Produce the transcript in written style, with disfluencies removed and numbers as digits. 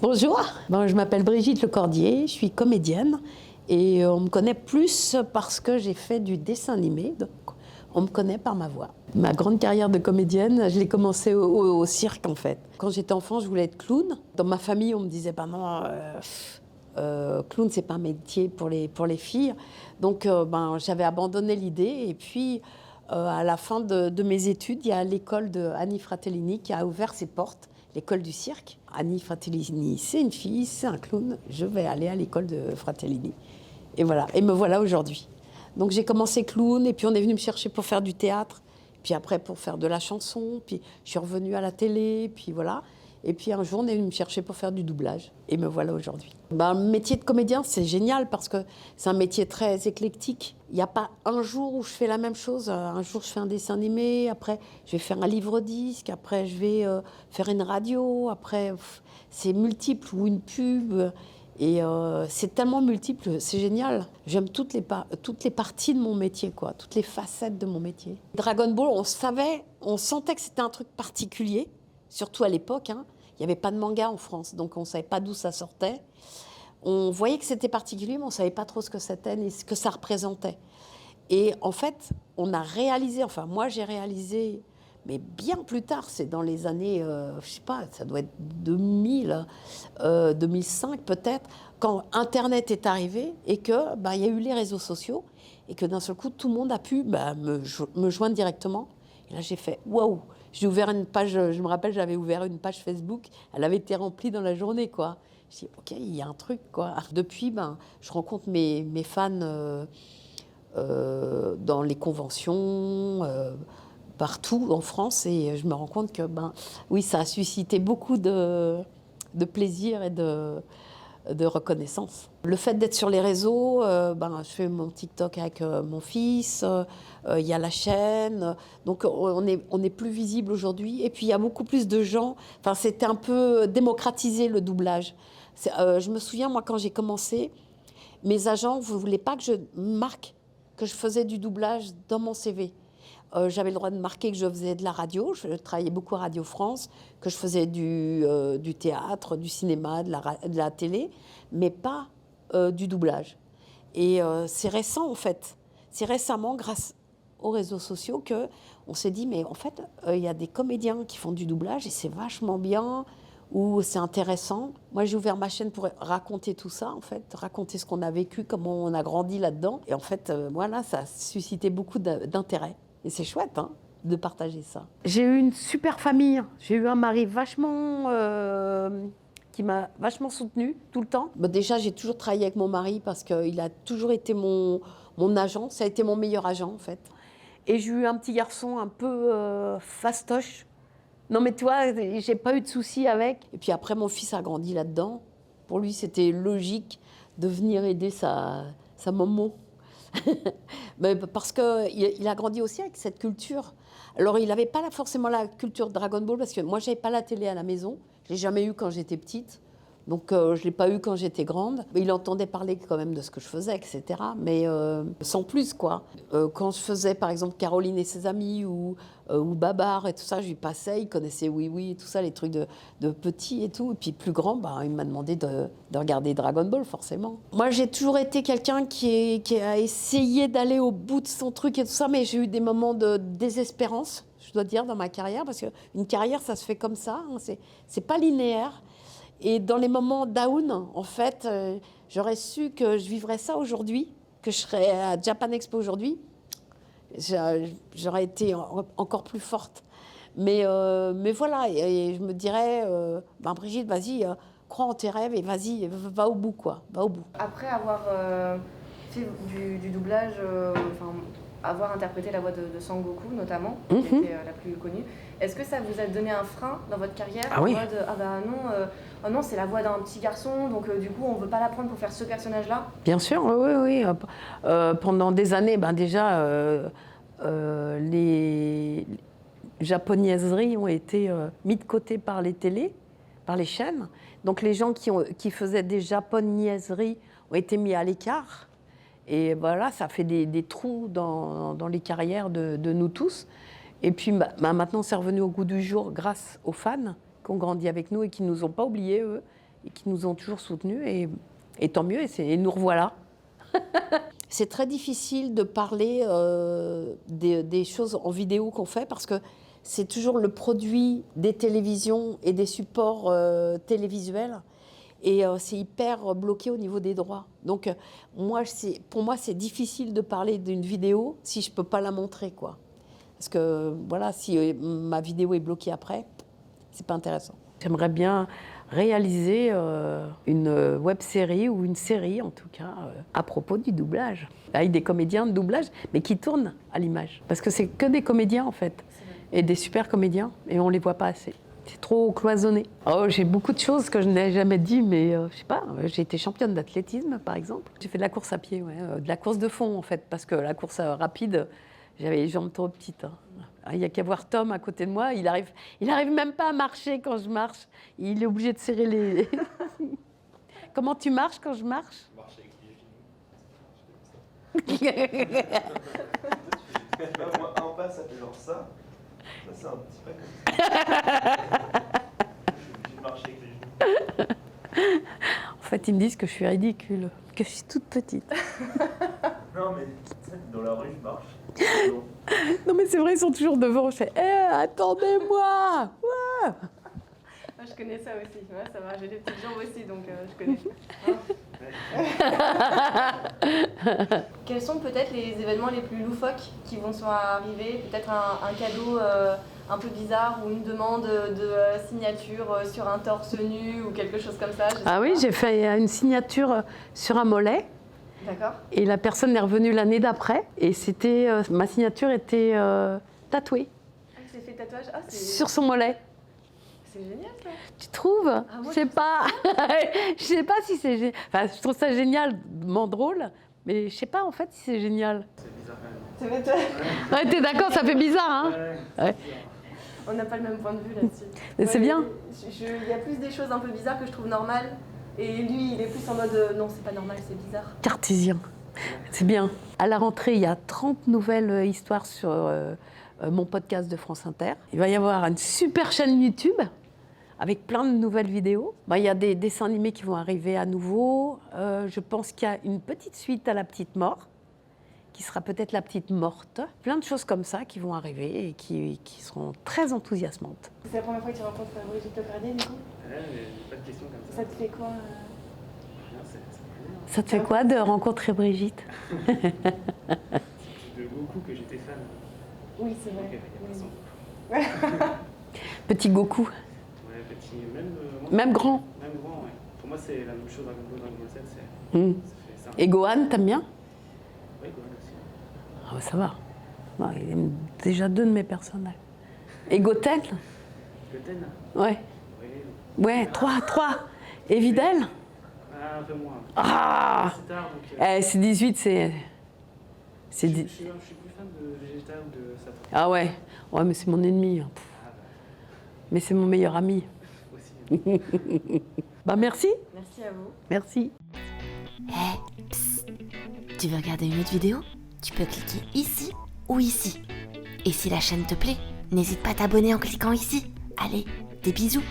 Bonjour, je m'appelle Brigitte Lecordier, je suis comédienne et on me connaît plus parce que j'ai fait du dessin animé, donc on me connaît par ma voix. Ma grande carrière de comédienne, je l'ai commencée au cirque en fait. Quand j'étais enfant, je voulais être clown. Dans ma famille, on me disait non, clown c'est pas un métier pour les filles. Donc j'avais abandonné l'idée et puis à la fin de mes études, il y a l'école de Annie Fratellini qui a ouvert ses portes. L'école du cirque. Annie Fratellini, c'est une fille, c'est un clown. Je vais aller à l'école de Fratellini. Et voilà, et me voilà aujourd'hui. Donc j'ai commencé clown, et puis on est venu me chercher pour faire du théâtre, puis après pour faire de la chanson, puis je suis revenue à la télé, puis voilà. Et puis un jour, on est venu me chercher pour faire du doublage, et me voilà aujourd'hui. Le métier de comédien, c'est génial parce que c'est un métier très éclectique. Il n'y a pas un jour où je fais la même chose. Un jour, je fais un dessin animé, après, je vais faire un livre-disque, après, je vais faire une radio, après, c'est multiple, ou une pub. Et c'est tellement multiple, c'est génial. J'aime toutes les parties de mon métier, quoi, toutes les facettes de mon métier. Dragon Ball, on sentait que c'était un truc particulier, surtout à l'époque. Il n'y avait pas de manga en France, donc on ne savait pas d'où ça sortait. On voyait que c'était particulier, mais on ne savait pas trop ce que c'était ni ce que ça représentait. Et en fait, on a réalisé, enfin moi j'ai réalisé, mais bien plus tard, c'est dans les années, je sais pas, ça doit être 2000, 2005 peut-être, quand Internet est arrivé et que y a eu les réseaux sociaux et que d'un seul coup, tout le monde a pu me joindre directement. Et là, j'ai fait waouh! J'ai ouvert une page, je me rappelle, j'avais ouvert une page Facebook, elle avait été remplie dans la journée, quoi. Je dis ok, il y a un truc, quoi. Depuis, je rencontre mes fans dans les conventions. Partout en France et je me rends compte que oui, ça a suscité beaucoup de plaisir et de reconnaissance. Le fait d'être sur les réseaux, je fais mon TikTok avec mon fils, il y a la chaîne, donc on est plus visible aujourd'hui. Et puis il y a beaucoup plus de gens, c'était un peu démocratisé le doublage. Je me souviens, moi, quand j'ai commencé, mes agents ne voulaient pas que je marque que je faisais du doublage dans mon CV. J'avais le droit de marquer que je faisais de la radio, je travaillais beaucoup à Radio France, que je faisais du théâtre, du cinéma, de la télé, mais pas du doublage. Et c'est récent en fait, c'est récemment grâce aux réseaux sociaux qu'on s'est dit mais en fait il y a des comédiens qui font du doublage et c'est vachement bien, ou c'est intéressant. Moi j'ai ouvert ma chaîne pour raconter tout ça en fait, raconter ce qu'on a vécu, comment on a grandi là-dedans. Et en fait voilà, ça a suscité beaucoup d'intérêt. Et c'est chouette de partager ça. J'ai eu une super famille. J'ai eu un mari qui m'a vachement soutenue tout le temps. Déjà, j'ai toujours travaillé avec mon mari parce qu'il a toujours été mon agent. Ça a été mon meilleur agent, en fait. Et j'ai eu un petit garçon un peu fastoche. Non, mais toi, j'ai pas eu de soucis avec. Et puis après, mon fils a grandi là-dedans. Pour lui, c'était logique de venir aider sa maman. Mais parce qu'il a grandi aussi avec cette culture. Alors, il n'avait pas forcément la culture Dragon Ball, parce que moi, je n'avais pas la télé à la maison. Je ne l'ai jamais eu quand j'étais petite. Donc, je ne l'ai pas eu quand j'étais grande. Mais il entendait parler quand même de ce que je faisais, etc. Mais sans plus, quoi. Quand je faisais, par exemple, Caroline et ses amis ou Babar et tout ça, je lui passais. Il connaissait Oui Oui et tout ça, les trucs de petits et tout. Et puis, plus grand, il m'a demandé de regarder Dragon Ball, forcément. Moi, j'ai toujours été quelqu'un qui a essayé d'aller au bout de son truc et tout ça, mais j'ai eu des moments de désespérance, je dois dire, dans ma carrière, parce qu'une carrière, ça se fait comme ça. C'est pas linéaire. Et dans les moments down, en fait, j'aurais su que je vivrais ça aujourd'hui, que je serais à Japan Expo aujourd'hui. J'aurais été encore plus forte. Mais voilà, et je me dirais, Brigitte, vas-y, crois en tes rêves et vas-y, va au bout, quoi, va au bout. Après avoir fait du doublage, avoir interprété la voix de Sangoku notamment, qui était la plus connue, est-ce que ça vous a donné un frein dans votre carrière? Ah oui. Non, c'est la voix d'un petit garçon, donc du coup on ne veut pas la prendre pour faire ce personnage-là? Bien sûr, oui. Pendant des années, déjà, les japonaiseries ont été mis de côté par les télés, par les chaînes. Donc les gens qui faisaient des japonaiseries ont été mis à l'écart. Et voilà, ça fait des trous dans les carrières de nous tous. Et puis maintenant, c'est revenu au goût du jour grâce aux fans qui ont grandi avec nous et qui ne nous ont pas oubliés, eux, et qui nous ont toujours soutenus. Et tant mieux, et nous revoilà. C'est très difficile de parler des choses en vidéo qu'on fait parce que c'est toujours le produit des télévisions et des supports télévisuels. Et c'est hyper bloqué au niveau des droits. Donc, pour moi, c'est difficile de parler d'une vidéo si je ne peux pas la montrer, quoi. Parce que, voilà, si ma vidéo est bloquée après, c'est pas intéressant. J'aimerais bien réaliser une web-série ou une série, en tout cas, à propos du doublage. Avec des comédiens de doublage, mais qui tournent à l'image. Parce que c'est que des comédiens, en fait. Et des super comédiens, et on ne les voit pas assez. C'est trop cloisonné. Oh, j'ai beaucoup de choses que je n'ai jamais dit, mais je sais pas, j'ai été championne d'athlétisme, par exemple. J'ai fait de la course à pied, de la course de fond, en fait, parce que la course rapide, j'avais les jambes trop petites. Il n'y a qu'à voir Tom à côté de moi, il arrive même pas à marcher quand je marche. Il est obligé de serrer les... Comment tu marches quand je marche? Marcher avec les genoux. Moi, un pas, ça fait genre ça. Ça, c'est un petit pas comme ça. Je suis obligé de marcher avec les genoux. En fait, ils me disent que je suis ridicule, que je suis toute petite. Non, mais dans la rue, je marche. Non, mais c'est vrai, ils sont toujours devant. Je fais attendez-moi. Ouais. Moi, je connais ça aussi. Ouais, ça va, j'ai des petites jambes aussi, donc je connais. Quels sont peut-être les événements les plus loufoques qui vont sont arriver? Peut-être un cadeau un peu bizarre ou une demande de signature sur un torse nu ou quelque chose comme ça? Ah oui, j'ai fait une signature sur un mollet. D'accord. Et la personne est revenue l'année d'après et ma signature était tatouée. Ah, il s'est fait tatouage? Sur son mollet. C'est génial ça. Tu trouves? Moi, je sais pas. Je sais pas si c'est génial. Enfin, je trouve ça génialement drôle, mais je sais pas en fait si c'est génial. C'est bizarre quand même. C'est T'es d'accord, ça fait bizarre, hein? Ouais. On n'a pas le même point de vue là-dessus. Mais c'est bien. Il y a plus des choses un peu bizarres que je trouve normales. Et lui, il est plus en mode non, c'est pas normal, c'est bizarre. Cartésien. C'est bien. À la rentrée, il y a 30 nouvelles histoires sur mon podcast de France Inter. Il va y avoir une super chaîne YouTube avec plein de nouvelles vidéos. Il y a des dessins animés qui vont arriver à nouveau. Je pense qu'il y a une petite suite à La Petite Mort, qui sera peut-être La Petite Morte. Plein de choses comme ça qui vont arriver et qui seront très enthousiasmantes. C'est la première fois que tu rencontres Brigitte Lecordier, du coup? Ouais, mais pas de questions comme ça. Ça te fait quoi Non, c'est bien. Ça te fait quoi de rencontrer Brigitte? C'est plus de Goku que j'étais fan. Oui, c'est vrai. Ok, il y a personne. Petit Goku. Ouais, petit, Même grand. Même grand, ouais. Pour moi, c'est la même chose Dragon Ball, Dragon Ball Z, ça fait ça. Et Gohan, t'aimes bien? Oui, Gohan aussi. Ah ouais, ça va. Ouais, il aime déjà 2 de mes personnages. Et Goten? Goten? Ouais. Oui. Ouais, 3. Et Videl? Ah, un peu moins. Ah! C'est tard, donc... C'est 18, c'est... Je suis plus fan de Vegeta ou de Satan. Ah ouais. Ouais, mais c'est mon ennemi. Ah, bah, Mais c'est mon meilleur ami. aussi. Bah merci. Merci à vous. Merci. Tu veux regarder une autre vidéo? Tu peux cliquer ici ou ici. Et si la chaîne te plaît, n'hésite pas à t'abonner en cliquant ici. Allez, des bisous!